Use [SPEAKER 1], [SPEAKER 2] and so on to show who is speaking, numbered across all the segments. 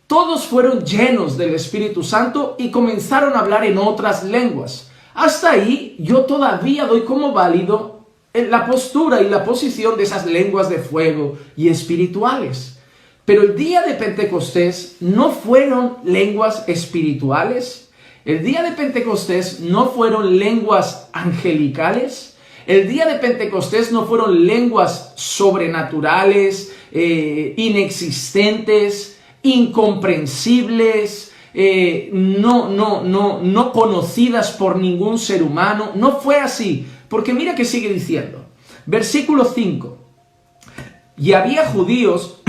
[SPEAKER 1] Todos fueron llenos del Espíritu Santo y comenzaron a hablar en otras lenguas. Hasta ahí yo todavía doy como válido la postura y la posición de esas lenguas de fuego y espirituales. Pero el día de Pentecostés no fueron lenguas espirituales. El día de Pentecostés no fueron lenguas angelicales. El día de Pentecostés no fueron lenguas sobrenaturales, inexistentes, incomprensibles, no conocidas por ningún ser humano. No fue así, porque mira que sigue diciendo. Versículo 5. Y había judíos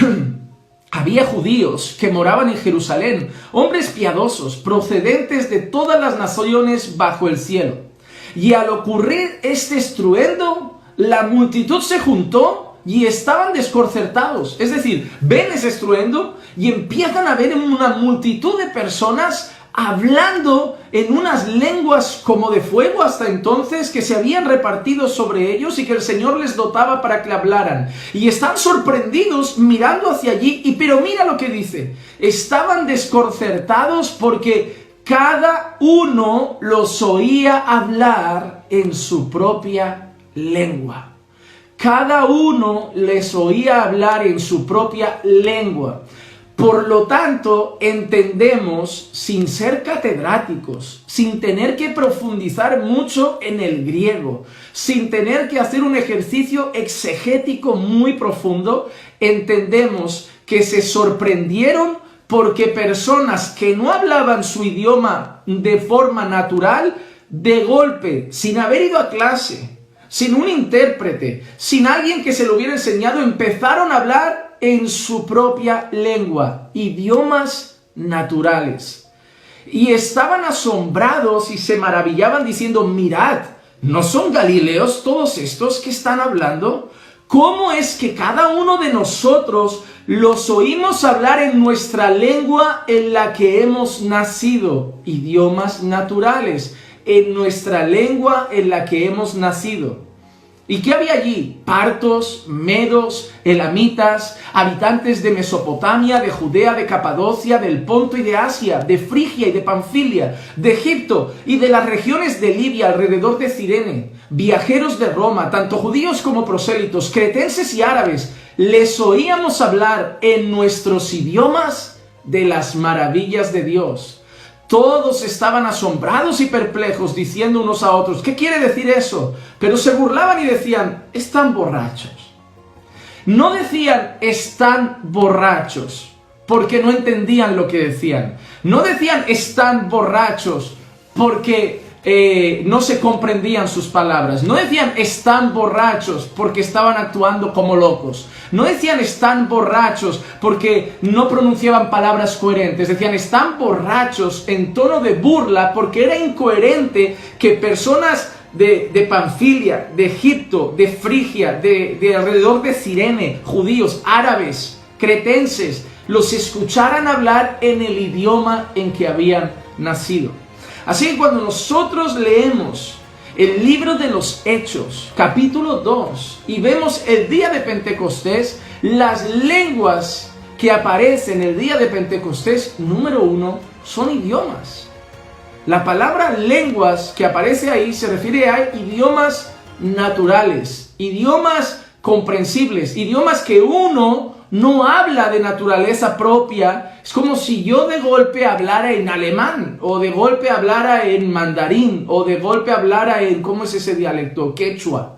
[SPEAKER 1] que moraban en Jerusalén, hombres piadosos, procedentes de todas las naciones bajo el cielo. Y al ocurrir este estruendo, la multitud se juntó y estaban desconcertados. Es decir, ven ese estruendo y empiezan a ver una multitud de personas hablando en unas lenguas como de fuego hasta entonces, que se habían repartido sobre ellos y que el Señor les dotaba para que hablaran. Y están sorprendidos mirando hacia allí, pero mira lo que dice. Estaban desconcertados porque cada uno los oía hablar en su propia lengua. Cada uno les oía hablar en su propia lengua. Por lo tanto, entendemos, sin ser catedráticos, sin tener que profundizar mucho en el griego, sin tener que hacer un ejercicio exegético muy profundo, entendemos que se sorprendieron porque personas que no hablaban su idioma de forma natural, de golpe, sin haber ido a clase, sin un intérprete, sin alguien que se lo hubiera enseñado, empezaron a hablar en su propia lengua, idiomas naturales. Y estaban asombrados y se maravillaban diciendo, mirad, ¿no son galileos todos estos que están hablando? ¿Cómo es que cada uno de nosotros los oímos hablar en nuestra lengua en la que hemos nacido? Idiomas naturales, en nuestra lengua en la que hemos nacido. ¿Y qué había allí? Partos, medos, elamitas, habitantes de Mesopotamia, de Judea, de Capadocia, del Ponto y de Asia, de Frigia y de Panfilia, de Egipto y de las regiones de Libia alrededor de Cirene, viajeros de Roma, tanto judíos como prosélitos, cretenses y árabes. Les oíamos hablar en nuestros idiomas de las maravillas de Dios. Todos estaban asombrados y perplejos, diciendo unos a otros, ¿qué quiere decir eso? Pero se burlaban y decían, están borrachos. No decían, están borrachos, porque no entendían lo que decían. No decían, están borrachos, porque no se comprendían sus palabras. No decían, están borrachos, porque estaban actuando como locos. No decían, están borrachos, porque no pronunciaban palabras coherentes. Decían, están borrachos en tono de burla, porque era incoherente que personas de Panfilia, de Egipto, de Frigia, de alrededor de Cirene, judíos, árabes, cretenses, los escucharan hablar en el idioma en que habían nacido. Así que cuando nosotros leemos el libro de los Hechos, capítulo 2, y vemos el día de Pentecostés, las lenguas que aparecen el día de Pentecostés, número 1, son idiomas. La palabra lenguas que aparece ahí se refiere a idiomas naturales, idiomas comprensibles, idiomas que uno no habla de naturaleza propia. Es como si yo de golpe hablara en alemán, o de golpe hablara en mandarín, o de golpe hablara en, ¿cómo es ese dialecto? Quechua.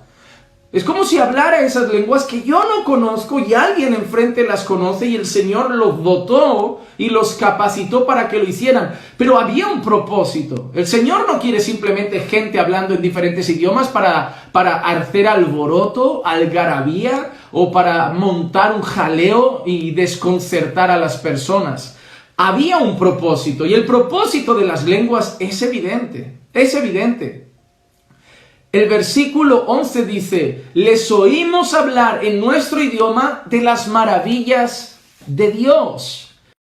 [SPEAKER 1] Es como si hablara esas lenguas que yo no conozco y alguien enfrente las conoce y el Señor los dotó y los capacitó para que lo hicieran. Pero había un propósito. El Señor no quiere simplemente gente hablando en diferentes idiomas para hacer alboroto, algarabía o para montar un jaleo y desconcertar a las personas. Había un propósito y el propósito de las lenguas es evidente. Es evidente. El versículo 11 dice, les oímos hablar en nuestro idioma de las maravillas de Dios.